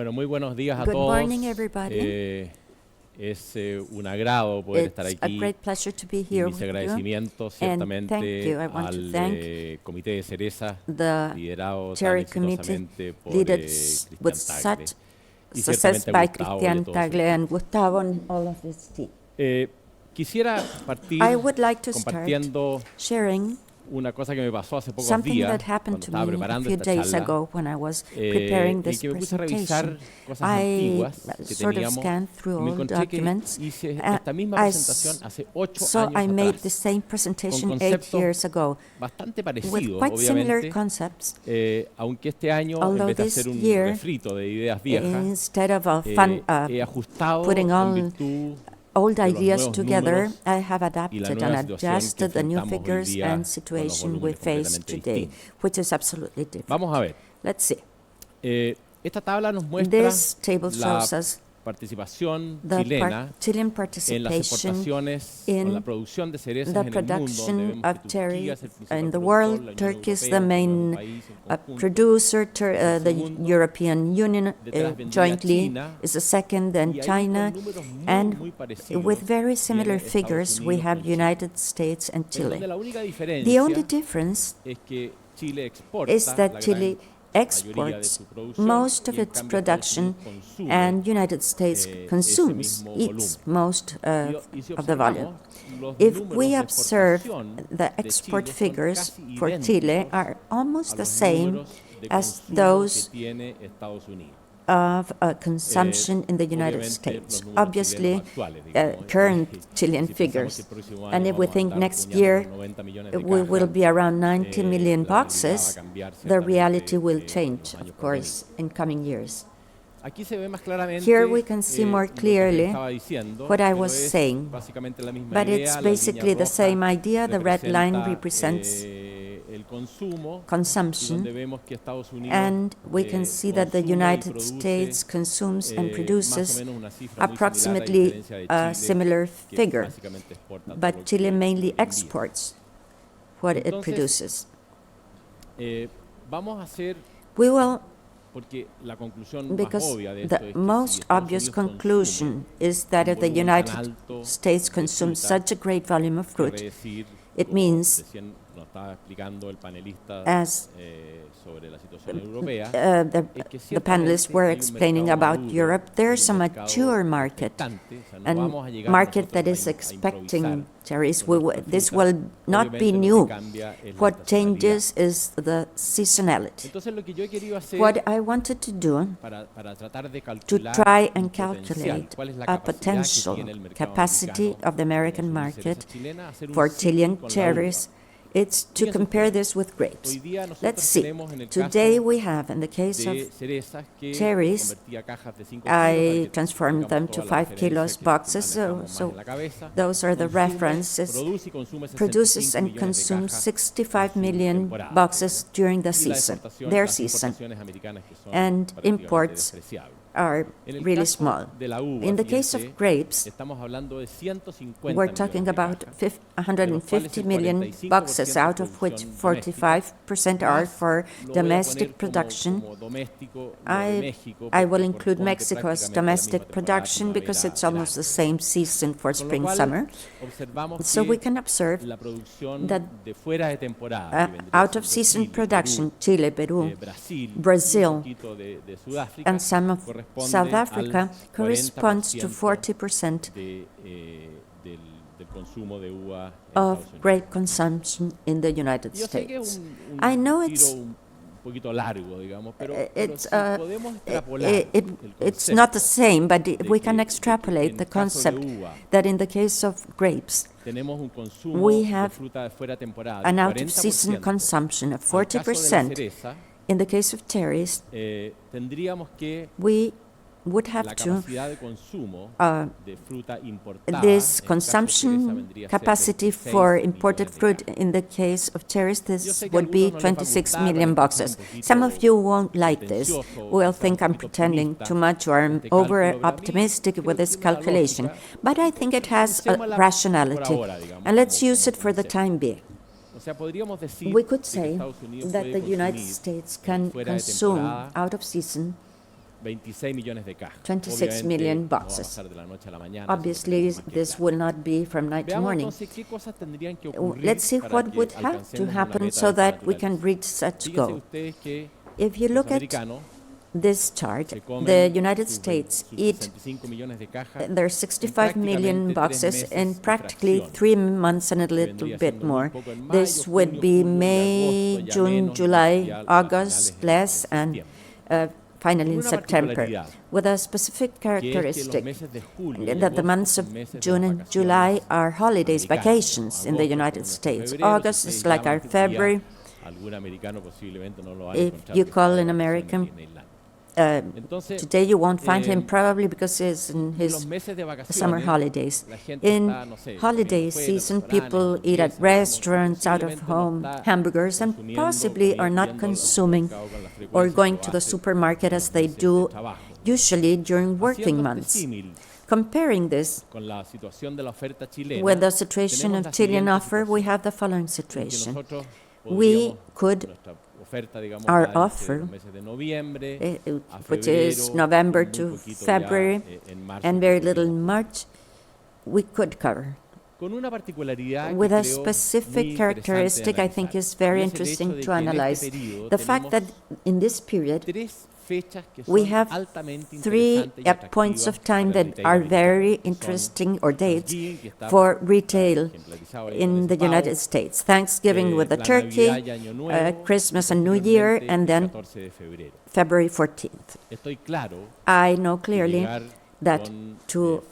Bueno, muy buenos días a Good todos. morning, everybody. Es un agrado poder estar It's a aquí. great pleasure to be Y here mis with you. agradecimientos thank ciertamente you. I want to al thank Comité de Cereza, The liderado tan Cherry Committee, exitosamente por led with Cristian Tagle. such Y success ciertamente a by Gustavo y a Cristian todos su Tagle equipo. and Gustavo and all of his team. Quisiera partir I would like to start compartiendo sharing una cosa que me pasó hace pocos something días that happened cuando to estaba me a preparando few esta days charla, ago when I was preparing y this que me puse a revisar presentation. cosas I antiguas que sort of teníamos scanned through y me all encontré que documents. hice esta misma I presentación hace 8 So I años made the atrás, same con presentation 8 conceptos years ago bastante with parecidos, quite similar obviamente, concepts, aunque este año, en although vez de this hacer un year, refrito de ideas viejas, instead of he ajustado putting en all virtud old de los ideas nuevos together, números I have y la adapted nueva and situación que adjusted the new enfrentamos hoy figures día and con los situation we volúmenes face completamente today, distintos. which is absolutely different. Vamos a ver. Let's see. Esta tabla nos muestra This table la shows us participación the chilena Chilean en las participation exportaciones o in la producción de cerezas the en el mundo, donde production vemos of que cherry Turquía es el principal in the productor, world. la Unión Turkey is Europea the es el main país en conjunto. producer. The segundo, European Union detrás vendría jointly China, is the second, then y ahí China, con números muy, and muy parecidos with very similar viene Estados figures we Unidos have con Chile. United States and Pero donde Chile. la única The only diferencia difference es que Chile exporta is la that gran Chile mayoría de exports su producción most y of en its cambio Estados production Unidos consume and United States ese consumes, mismo eats volumen. most Y si of the volume. observamos, los If números we de observe exportación the de export Chile son figures casi for Chile idénticos are almost a the los same números de as consumo those que tiene Estados Unidos. of consumption in the United Obviamente, States. los números Obviously, chilenos actuales, digamos, current Chilean si pensamos que figures. el próximo And año if we vamos a think andar next acuñando year 90 millones de we will cajas, be around 90 million la realidad va a boxes, cambiar the ciertamente, reality will en change, los años of por venir. course, in coming years. Aquí se ve más claramente Here we can see more lo que clearly estaba diciendo, what I pero was es saying. básicamente la misma But idea. it's La línea basically the roja same idea. The red line represents el consumo, y consumption, donde vemos que Estados Unidos and we can see that the consume y United produce, States consumes and más o produces menos una cifra muy approximately similar, a a diferencia de Chile, similar que figure, básicamente exporta todo but lo Chile que mainly envía. exports what it Entonces, produces. Vamos a hacer, We will, porque la conclusión más because obvia de esto the es que most si Estados obvious Unidos conclusion is that if the volumen tan United alto States de consumes fruta, such a great volume of fruit, quiere decir, it como means, recién nos estaba explicando el panelista as sobre la situación europea, es que the panelists ciertamente were hay un explaining mercado about maduro, Europe, hay there's a un mercado mature market, expectante, o sea, no and vamos a llegar market nosotros that is a expecting improvisar cherries. con nuestra This fruta. will not be Obviamente, lo new. que cambia es la What estacionalidad. changes is the seasonality. Entonces, lo que yo he querido hacer What I wanted to do para tratar de to calcular try un and potencial, calculate cuál es la a capacidad que potential tiene el mercado capacity americano of the American de consumir market cereza chilena, hacer un for símil Chilean con la cherries, uva. it's to Fíjense compare ustedes, this with grapes. hoy día nosotros Let's see. tenemos en el Today caso we have, in the case of de cerezas que cherries, convertí a cajas de 5 kilos para I que transformed them tengamos to toda la 5 kilos referencia que boxes, manejamos más so en la cabeza. those are the Consume, references. produce y consume Produces 65 and millones de consumes cajas 65 en su million temporada, boxes during the y la season, exportación, their las season, importaciones americanas que son and prácticamente imports despreciables. are En el really caso small. de la uva, In the case of fíjense, grapes, estamos hablando de 150 we're millones talking de about cajas, 150 million boxes, out of which 45% are for domestic production. I will include Mexico's domestic production because it's almost the same season for spring, summer. So we can observe that out of season production, Chile, Peru, Brazil, and some of South Africa corresponds to 40% of grape consumption in the United States. I know it's not the same, but we can extrapolate the concept that in the case of grapes, we have an out-of-season consumption of 40%. In the case of cherries, we would have to, this consumption capacity for imported fruit, in the case of cherries, this would be 26 million boxes. Some of you won't like this, will think I'm pretending too much or I'm over-optimistic with this calculation, but I think it has a rationality, and let's use it for the time being. We could say that the United States can consume out of season 26 million boxes. Obviously, this will not be from night to morning. Let's see what would have to happen so that we can reach such goal. If you look at this chart, the United States eat their 65 million boxes in practically 3 months and a little bit more. This would be May, June, July, August, less, and finally in September, with a specific characteristic that the months of June and July are holidays, vacations in the United States. August is like our February. If you call an American, today you won't find him probably because he's in his summer holidays. In holiday season, people eat at restaurants, out of home, hamburgers, and possibly are not consuming or going to the supermarket as they do usually during working months. Comparing this with the situation of Chilean offer, we have the following situation. We could, our offer, which is November to February and very little in March, we could cover. With a specific characteristic I think is very interesting to analyze. The fact that in this period we have 3 points of time that are very interesting, or dates, for retail in the United States. Thanksgiving with the turkey, Christmas and New Year, and then February 14th. I know clearly that to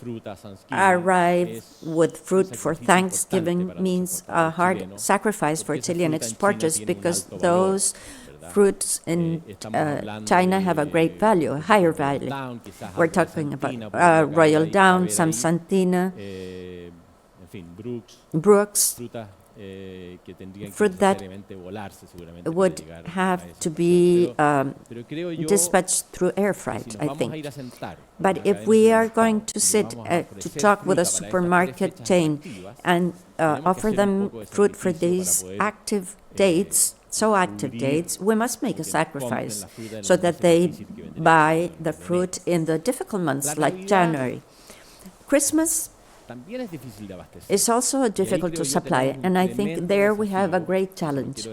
arrive with fruit for Thanksgiving means a hard sacrifice for Chilean exporters, because those fruits in China have a great value, a higher value. We're talking about Royal Down, some Santina, Brooks, fruit that would have to be dispatched through air freight, I think. But if we are going to sit to talk with a supermarket chain and offer them fruit for these active dates, we must make a sacrifice so that they buy the fruit in the difficult months like January. Christmas is also difficult to supply, and I think there we have a great challenge.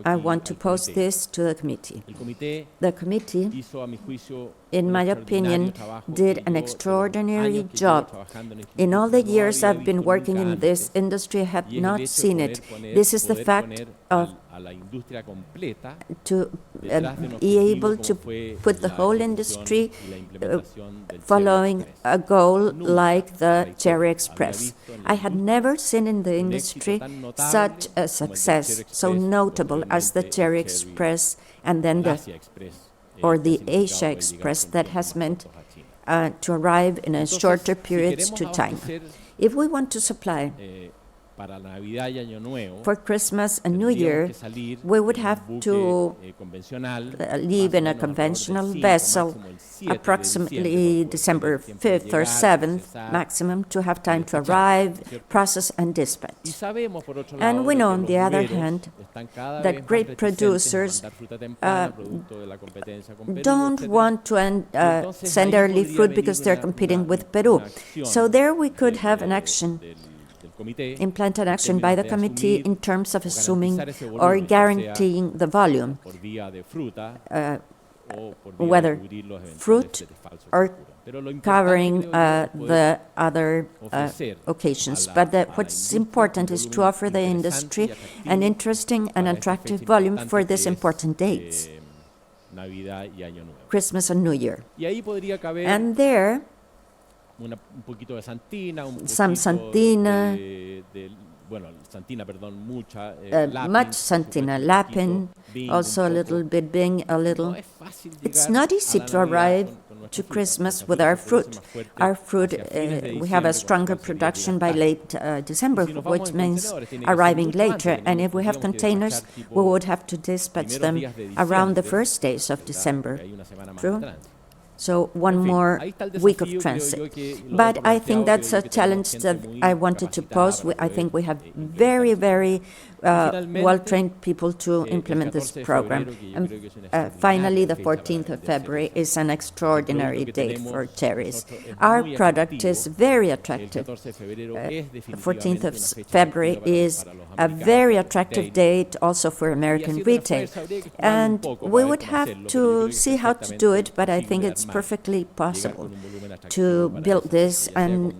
I want to pose this to the committee. The committee, in my opinion, did an extraordinary job. In all the years I've been working in this industry, I have not seen it. This is the fact of to be able to put the whole industry following a goal like the Cherry Express. I had never seen in the industry such a success, so notable as the Cherry Express and then the Asia Express that has meant to arrive in a shorter periods to China. If we want to supply for Christmas and New Year, we would have to leave in a conventional vessel approximately December 5th or 7th maximum to have time to arrive, process, and dispatch. And we know, on the other hand, that grape producers don't want to send early fruit because they're competing with Peru. So there we could have an action, implement an action by the committee in terms of assuming or guaranteeing the volume, whether fruit or covering the other occasions. But what's important is to offer the industry an interesting and attractive volume for these important dates, Christmas and New Year. And there, some Santina, much Santina, Lapin, also a little bit Bing, a little. It's not easy to arrive to Christmas with our fruit. Our fruit, we have a stronger production by late December, which means arriving later. And if we have containers, we would have to dispatch them around the first days of December. True? So 1 more week of transit. But I think that's a challenge that I wanted to pose. I think we have very, very well-trained people to implement this program. And finally, the 14th of February is an extraordinary date for cherries. Our product is very attractive. 14th of February is a very attractive date also for American retail. And we would have to see how to do it, but I think it's perfectly possible to build this and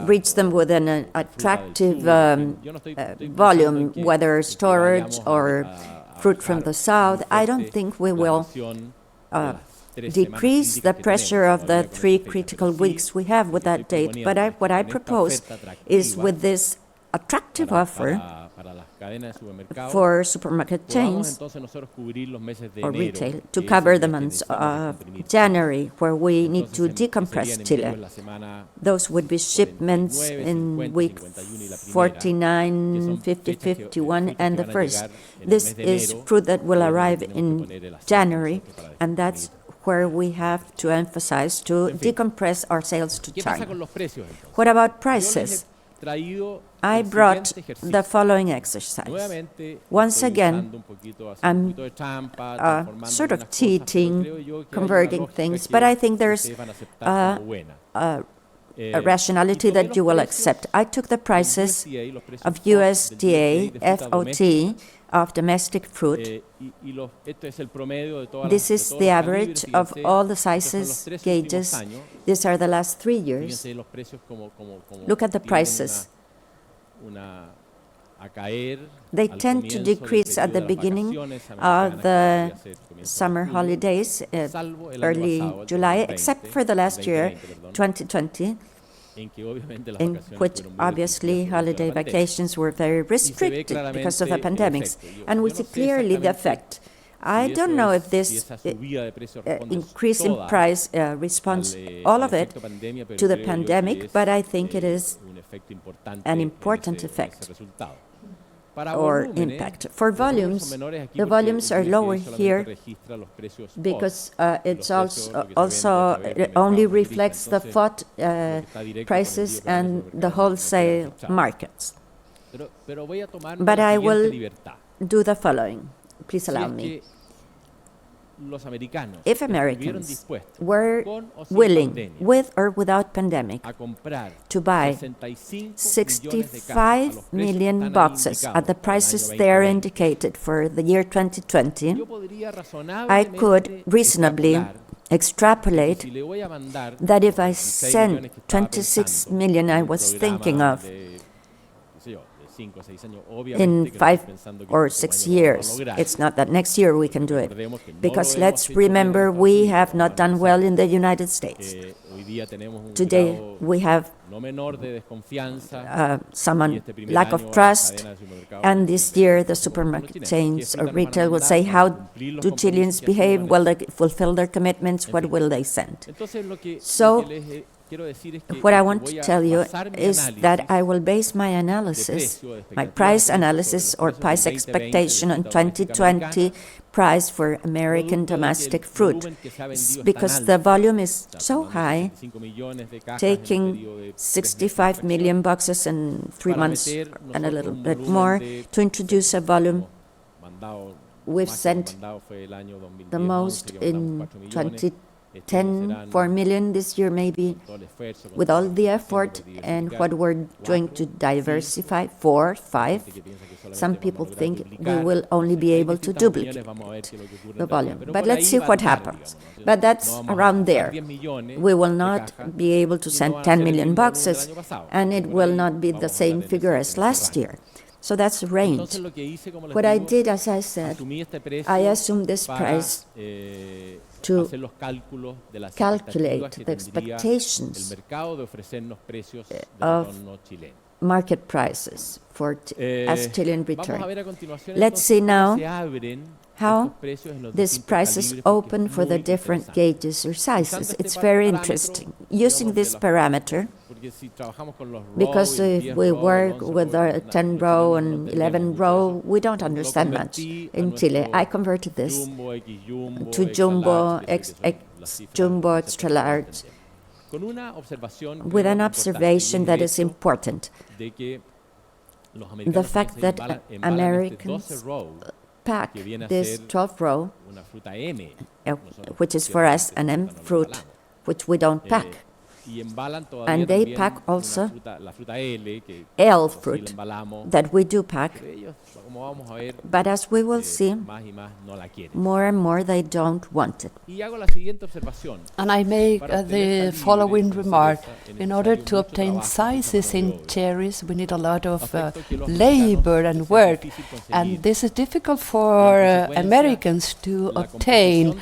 reach them with an attractive volume, whether storage or fruit from the south. I don't think we will decrease the pressure of the 3 critical weeks we have with that date. But what I propose is, with this attractive offer for supermarket chains or retail, to cover the months of January, where we need to decompress Chile. Those would be shipments in week 49, 50, 51, and the 1st. This is fruit that will arrive in January, and that's where we have to emphasize to decompress our sales to China. What about prices? I brought the following exercise. Once again, I'm sort of cheating, converting things, but I think there's a rationality that you will accept. I took the prices of USDA, FOT, of domestic fruit. This is the average of all the sizes, gauges. These are the last 3 years. Look at the prices. They tend to decrease at the beginning of the summer holidays, early July, except for the last year, 2020, in which obviously holiday vacations were very restricted because of the pandemics. And we see clearly the effect. I don't know if this increase in price responds, all of it, to the pandemic, but I think it is an important effect or impact. For volumes, the volumes are lower here because it only reflects the FOT prices and the wholesale markets. But I will do the following. Please allow me. If Americans were willing, with or without pandemic, to buy 65 million boxes at the prices there indicated for the year 2020, I could reasonably extrapolate that if I send 26 million I was thinking of in 5 or 6 years. It's not that next year we can do it, because let's remember we have not done well in the United States. Today we have some lack of trust, and this year the supermarket chains or retail will say, how do Chileans behave? Will they fulfill their commitments? What will they send? So what I want to tell you is that I will base my analysis, my price analysis or price expectation on 2020 price for American domestic fruit, because the volume is so high, taking 65 million boxes in 3 months and a little bit more to introduce a volume. We've sent the most in 2010, 4 million this year maybe, with all the effort and what we're doing to diversify, 4, 5. Some people think we will only be able to duplicate the volume. But let's see what happens. But that's around there. We will not be able to send 10 million boxes, and it will not be the same figure as last year. So that's the range. What I did, as I said, I assumed this price to calculate the expectations of market prices for as Chilean return. Let's see now how these prices open for the different gauges or sizes. It's very interesting. Using this parameter, because if we work with a 10 row and 11 row, we don't understand much in Chile. I converted this to jumbo, jumbo, extra large, with an observation that is important, the fact that Americans pack this 12 row, which is for us an M fruit, which we don't pack. And they pack also L fruit that we do pack, but as we will see, more and more they don't want it. And I make the following remark. In order to obtain sizes in cherries, we need a lot of labor and work, and this is difficult for Americans to obtain.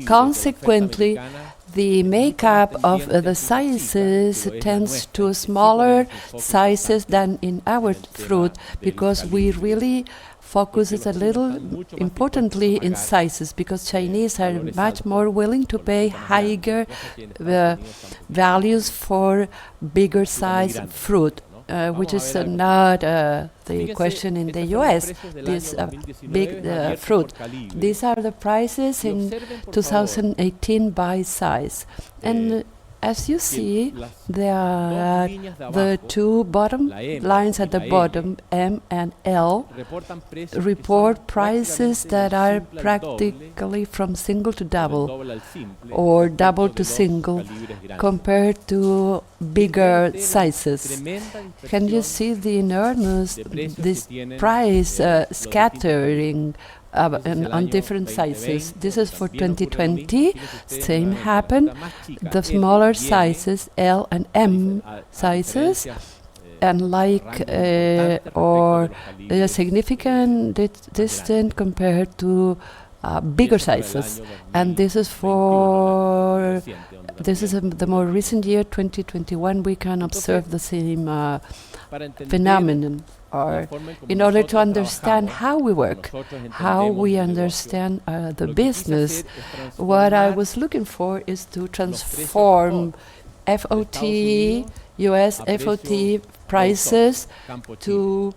Consequently, the makeup of the sizes tends to smaller sizes than in our fruit, because we really focus a little importantly in sizes, because Chinese are much more willing to pay higher values for bigger size fruit. Which is not the question in the US, this big fruit. These are the prices in 2018 by size. And as you see, there are the two bottom lines at the bottom, M and L, report prices that are practically from single to double or double to single compared to bigger sizes. Can you see the enormous this price scattering on different sizes? This is for 2020. Same happened. The smaller sizes, L and M sizes, and or a significant distance compared to bigger sizes. And this is for the more recent year, 2021. We can observe the same phenomenon. Or in order to understand how we work, how we understand the business, what I was looking for is to transform FOT, US FOT prices to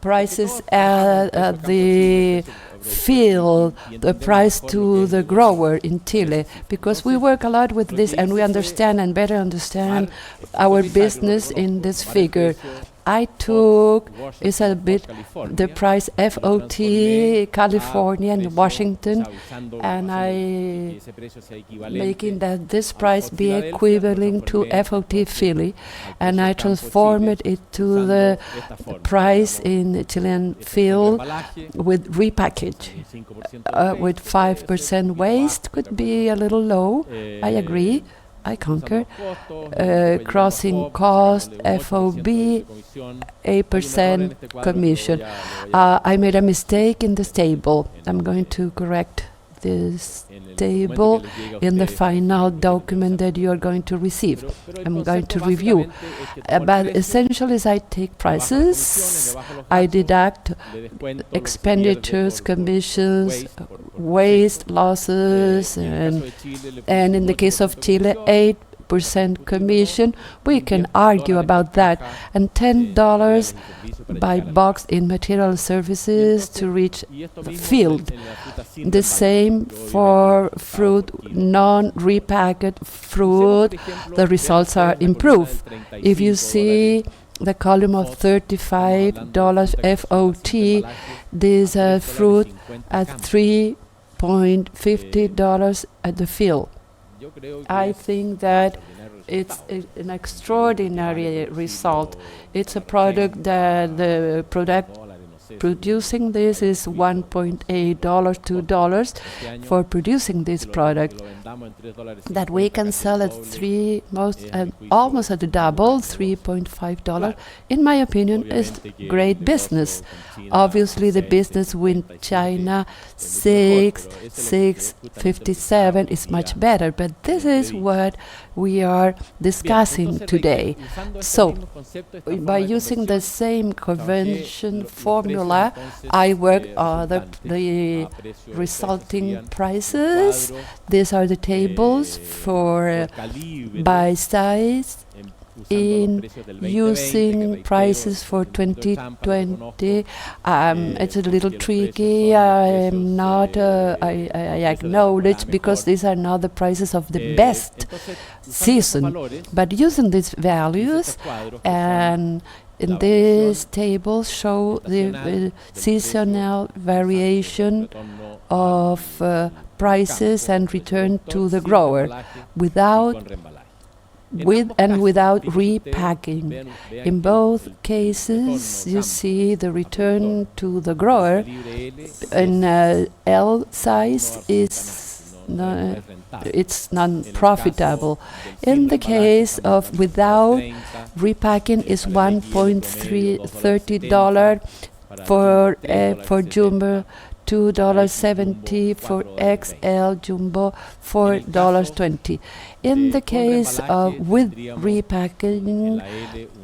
prices at the field, the price to the grower in Chile, because we work a lot with this and we understand and better understand our business in this figure. I took is a bit the price FOT California and Washington, and I making that this price be equivalent to FOT Philly, and I transformed it to the price in Chilean field with repackage with 5% waste. Could be a little low, I agree. I concur. Crossing cost, FOB, 8% commission. I made a mistake in this table. I'm going to correct this table in the final document that you are going to receive. I'm going to review. But essentially, I take prices, I deduct expenditures, commissions, waste, losses, and in the case of Chile, 8% commission. We can argue about that. And $10 by box in material services to reach the field. The same for fruit, non-repackaged fruit. The results are improved. If you see the column of $35 FOT, this fruit at $3.50 at the field. I think that it's an extraordinary result. It's a product that the producing this is $1.8, $2 for producing this product, that we can sell at almost at the double, $3.5. In my opinion, is great business. Obviously, the business with China, $6.57 is much better, but this is what we are discussing today. So, by using the same convention formula, I work on the resulting prices. These are the tables for by size in using prices for 2020. It's a little tricky. I'm not, I acknowledge, because these are not the prices of the best season. But using these values and In this table show the seasonal variation of prices and return to the grower with and without repacking. In both cases, you see the return to the grower in L size is it's non-profitable. In the case of without repacking is $1.30 for jumbo, $2.70 for XL jumbo, $4.20. In the case of with repacking,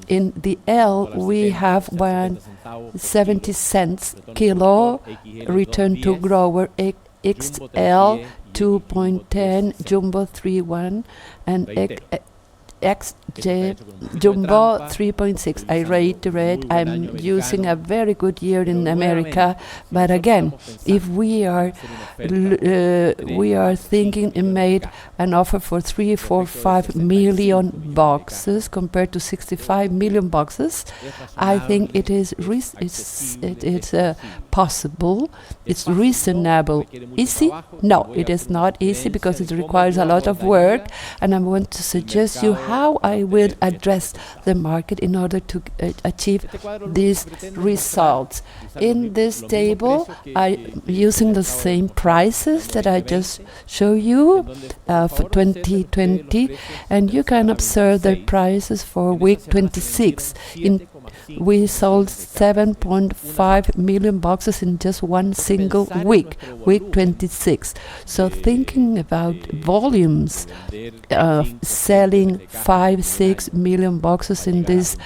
in the L we have 1.70 cents kilo return to grower, XL 2.10, jumbo 3.1, and XJ jumbo 3.6. I reiterate, I'm using a very good year in America, but again, if we are thinking and made an offer for 3, 4, 5 million boxes compared to 65 million boxes, I think it is possible. It's reasonable. Easy? No, it is not easy because it requires a lot of work, and I want to suggest you how I will address the market in order to achieve these results. In this table, I'm using the same prices that I just showed you for 2020, and you can observe the prices for week 26. We sold 7.5 million boxes in just one single week, week 26. So thinking about volumes, selling 5-6 million boxes in these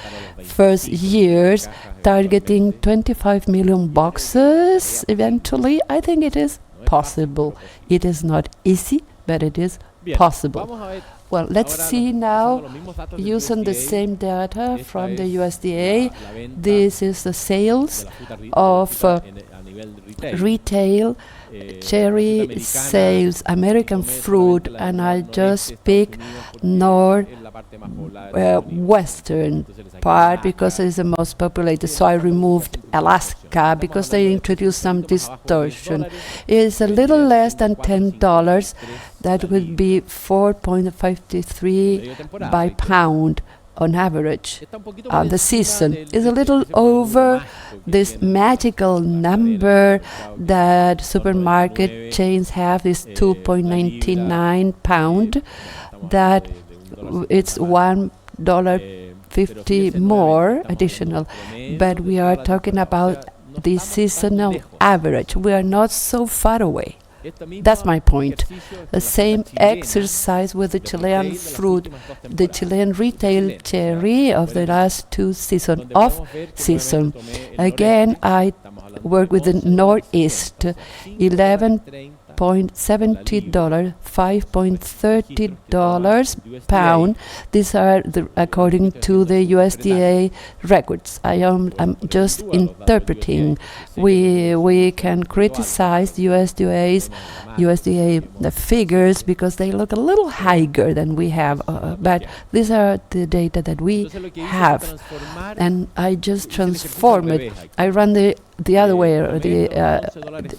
first years, targeting 25 million boxes eventually, I think it is possible. It is not easy, but it is possible. Well, let's see now, using the same data from the USDA. This is the sales of retail cherry sales, American fruit, and I just pick western part because it is the most populated. So I removed Alaska because they introduced some distortion. It is a little less than $10. That would be 4.53 by pound on average. The season is a little over this magical number that supermarket chains have, is 2.99 pound. That it's $1.50 more additional, but we are talking about the seasonal average. We are not so far away. That's my point. The same exercise with the Chilean fruit, the Chilean retail cherry of the last two seasons, off-season. Again, I work with the Northeast, $11.70, $5.30 pound. These are according to the USDA records. I'm just interpreting. We can criticize the USDA the figures because they look a little higher than we have, but these are the data that we have, and I just transform it. I run the other way.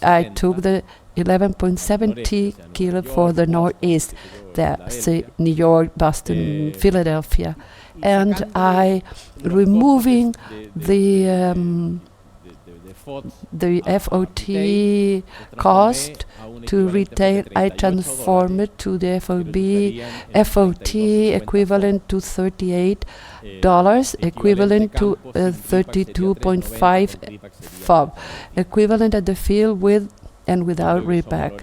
I took the 11.70 kilo for the Northeast, that's New York, Boston, Philadelphia, and I removing the FOT cost to retail. I transform it to the FOT equivalent to $38, equivalent to 32.5 FOB, equivalent at the field with and without repack,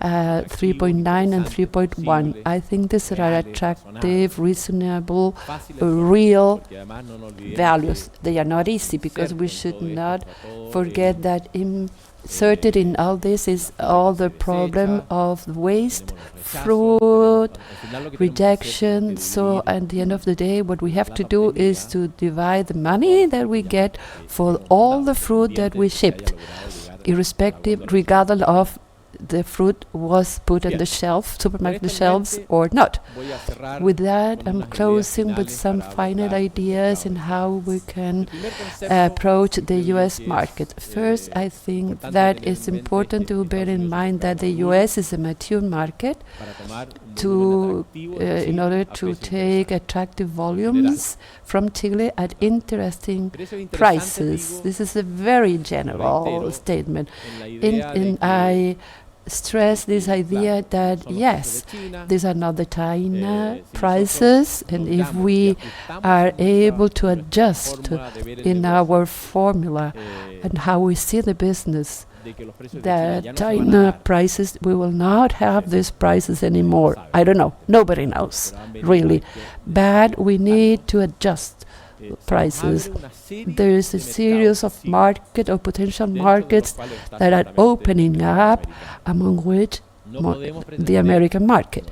3.9 and 3.1. I think these are attractive, reasonable, real values. They are not easy because we should not forget that inserted in all this is all the problem of waste, fruit, rejection. So at the end of the day, what we have to do is to divide the money that we get for all the fruit that we shipped, irrespective, regardless of the fruit was put on the shelf, supermarket shelves, or not. With that, I'm closing with some final ideas in how we can approach the U.S. market. First, I think that it's important to bear in mind that the U.S. is a mature market in order to take attractive volumes from Chile at interesting prices. This is a very general statement. And I stress this idea that, yes, these are not the China prices, and if we are able to adjust in our formula and how we see the business, the China prices, we will not have these prices anymore. I don't know. Nobody knows, really. But we need to adjust prices. There is a series of potential markets that are opening up, among which the American market.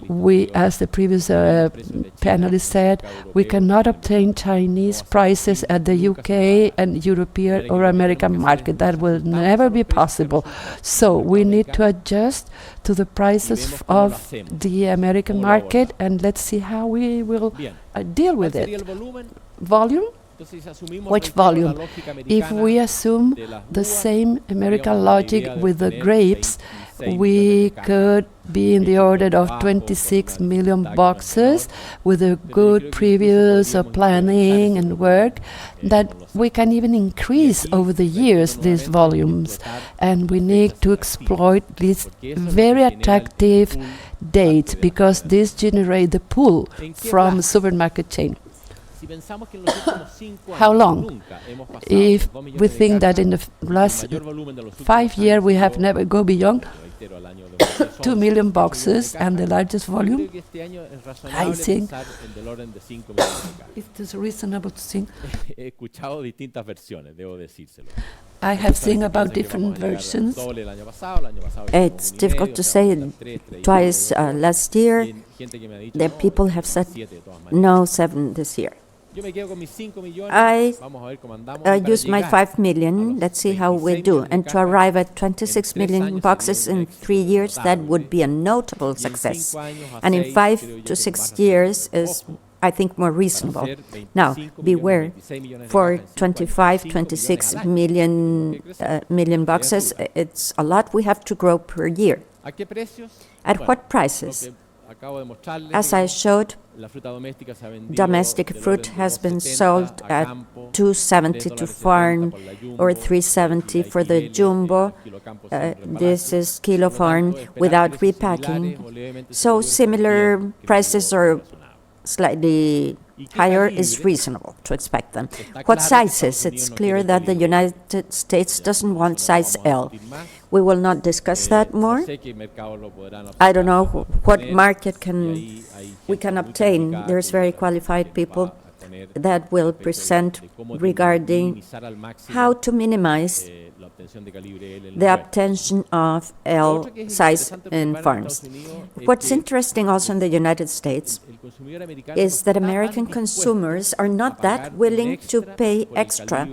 We, as the previous panelist said, we cannot obtain Chinese prices at the UK and European or American market. That will never be possible. So we need to adjust to the prices of the American market, and let's see how we will deal with it. Volume? Which volume? If we assume the same American logic with the grapes, we could be in the order of 26 million boxes with a good previous planning and work, that we can even increase over the years these volumes. And we need to exploit these very attractive dates, because these generate the pull from supermarket chain. How long? If we think that in the last 5 years we have never go beyond 2 million boxes, and the largest volume, I think it is reasonable to think. I have seen about different versions. It's difficult to say. Twice last year, the people have said no, 7 this year. I use my 5 million, let's see how we do. And to arrive at 26 million boxes in 3 years, that would be a notable success. And in 5 to 6 years is, I think, more reasonable. Now, beware, for 25, 26 million boxes, it's a lot we have to grow per year. At what prices? As I showed, domestic fruit has been sold at 270 to farm or 370 for the jumbo. This is kilo farm without repacking. So similar prices or slightly higher is reasonable to expect them. What sizes? It's clear that the United States doesn't want size L. We will not discuss that more. I don't know what market we can obtain. There's very qualified people that will present regarding how to minimize the obtention of L size in farms. What's interesting also in the United States is that American consumers are not that willing to pay extra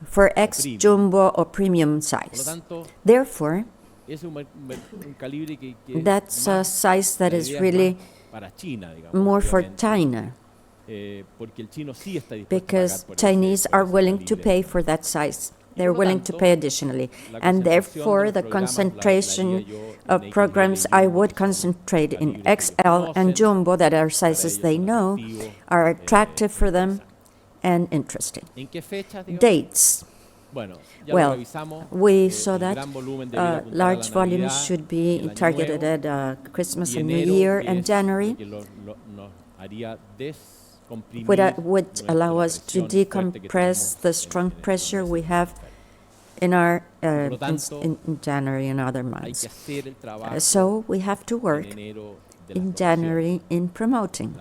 for X jumbo or premium size. Therefore, that's a size that is really more for China, because Chinese are willing to pay for that size. They're willing to pay additionally. And therefore, the concentration of programs, I would concentrate in XL and Jumbo, that are sizes they know, are attractive for them and interesting. Dates. Well, we saw that large volumes should be targeted at Christmas and New Year and January, would allow us to decompress the strong pressure we have in our in January and other months. So we have to work in January in promoting.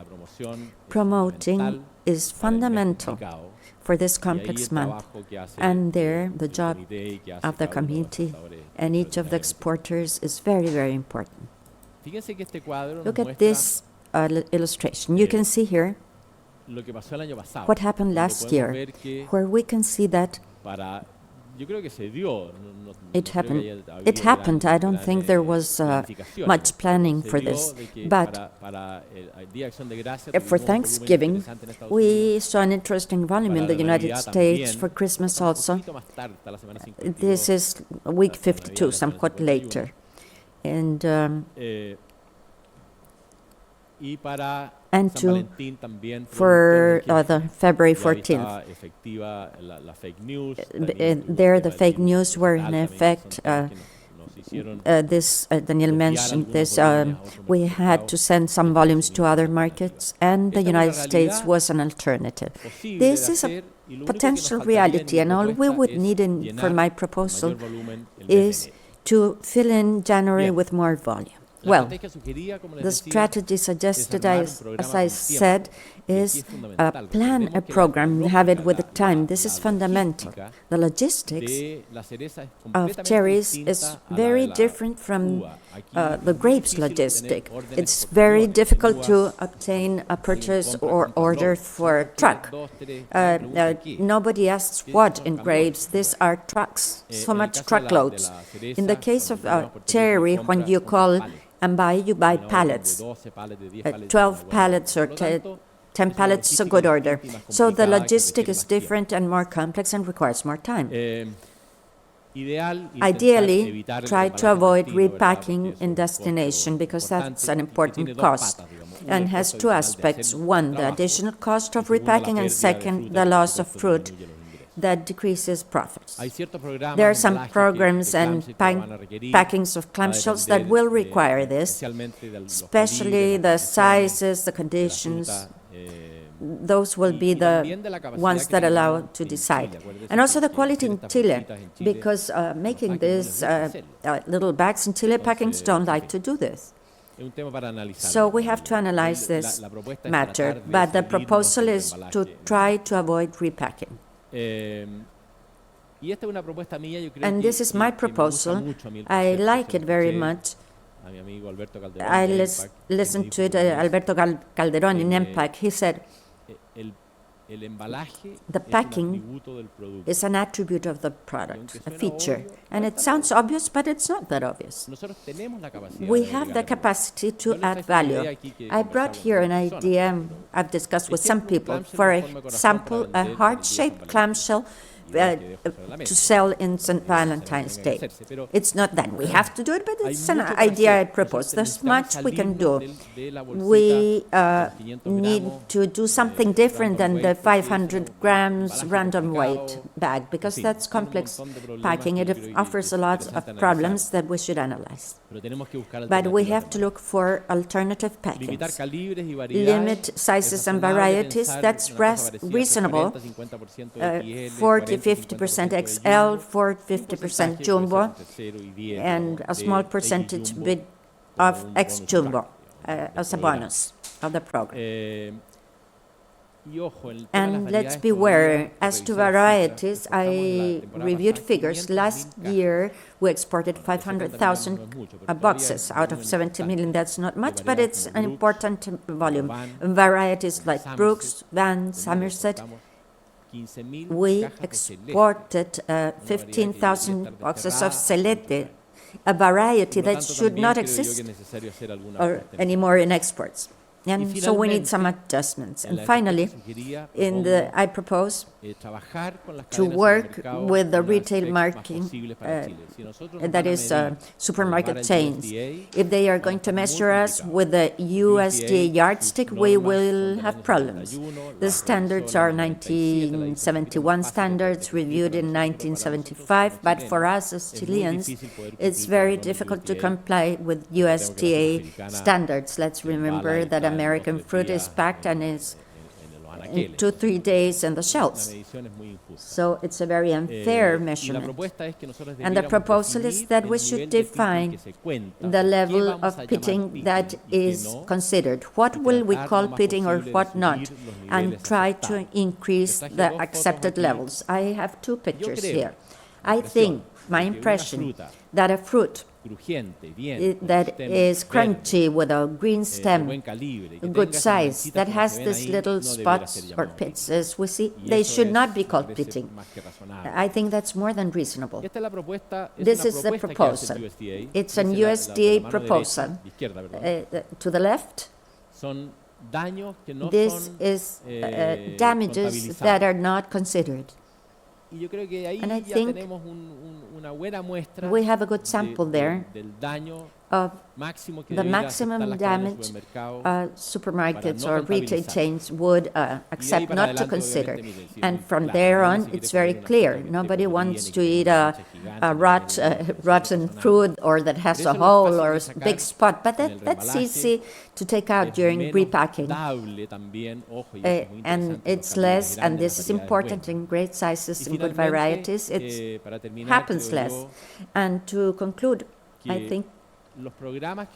Promoting is fundamental for this complex month, and there the job of the community and each of the exporters is very, very important. Look at this illustration. You can see here what happened last year, where we can see that It happened. I don't think there was much planning for this. But for Thanksgiving, we saw an interesting volume in the United States. For Christmas also. This is week 52, somewhat later. And for the February 14th. There the fake news were in effect. Daniel mentioned this, we had to send some volumes to other markets, and the United States was an alternative. This is a potential reality, and all we would need for my proposal is to fill in January with more volume. Well, the strategy suggested, as I said, is plan a program, have it with the time. This is fundamental. The logistics of cherries is very different from the grapes logistic. It's very difficult to obtain a purchase or order for a truck. Nobody asks what in grapes. These are trucks, so much truckloads. In the case of cherry, when you call and buy, you buy pallets. 12 pallets or 10 pallets is a good order. So the logistic is different and more complex and requires more time. Ideally, try to avoid repacking in destination because that's an important cost and has two aspects. One, the additional cost of repacking, and second, the loss of fruit that decreases profits. There are some programs and packings of clamshells that will require this, especially the sizes, the conditions. Those will be the ones that allow to decide. And also the quality in Chile, because making these little bags in Chile, packings don't like to do this. So we have to analyze this matter, but the proposal is to try to avoid repacking. And this is my proposal. I like it very much. I listened to it, Alberto Calderón in MPAC. He said, the packing is an attribute of the product, a feature. And it sounds obvious, but it's not that obvious. We have the capacity to add value. I brought here an idea I've discussed with some people. For example, a heart-shaped clamshell to sell in St. Valentine's Day. It's not that we have to do it, but it's an idea I propose. There's much we can do. We need to do something different than the 500 grams random weight bag, because that's complex packing. It offers a lot of problems that we should analyze. But we have to look for alternative packings. Limit sizes and varieties, that's reasonable. 40-50% XL, 50% jumbo, and a small percentage bit of ex-jumbo as a bonus of the program. And let's beware, as to varieties, I reviewed figures. Last year, we exported 500,000 boxes out of 70 million. That's not much, but it's an important volume. Varieties like Brooks, Van, Somerset. We exported 15,000 boxes of Celete, a variety that should not exist anymore in exports. And so we need some adjustments. And finally, I propose to work with the retail marketing, that is supermarket chains. If they are going to measure us with the USDA yardstick, we will have problems. The standards are 1971 standards, reviewed in 1975, but for us as Chileans, it's very difficult to comply with USDA standards. Let's remember that American fruit is packed and is in 2-3 days in the shelves. So it's a very unfair measurement. And the proposal is that we should define the level of pitting that is considered. What will we call pitting or what not? And try to increase the accepted levels. I have two pictures here. I think, my impression, that a fruit that is crunchy with a green stem, a good size, that has these little spots or pits, as we see, they should not be called pitting. I think that's more than reasonable. This is the proposal. It's an USDA proposal. To the left, this is damages that are not considered. And I think we have a good sample there of the maximum damage supermarkets or retail chains would accept not to consider. And from there on, it's very clear. Nobody wants to eat a rotten fruit or that has a hole or a big spot, but that's easy to take out during repacking. And it's less, and this is important in great sizes and good varieties, it happens less. And to conclude, I think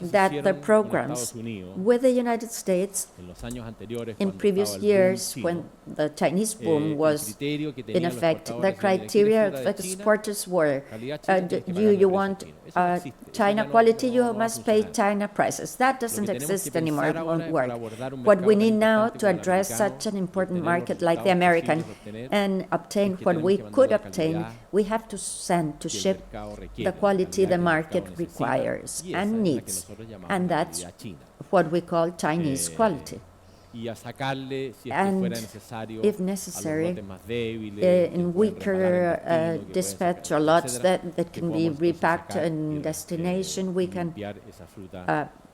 that the programs with the United States in previous years, when the Chinese boom was in effect, the criteria of exporters were, you want China quality, you must pay China prices. That doesn't exist anymore, it won't work. What we need now to address such an important market like the American and obtain what we could obtain, we have to send, to ship the quality the market requires and needs, and that's what we call Chinese quality. And if necessary, in weaker dispatch or lots that can be repacked in destination, we can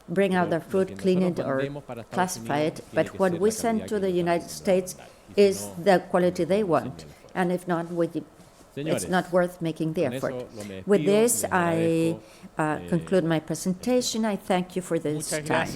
bring out the fruit, clean it or classify it, but what we send to the United States is the quality they want, and if not, it's not worth making the effort. With this, I conclude my presentation. I thank you for this time.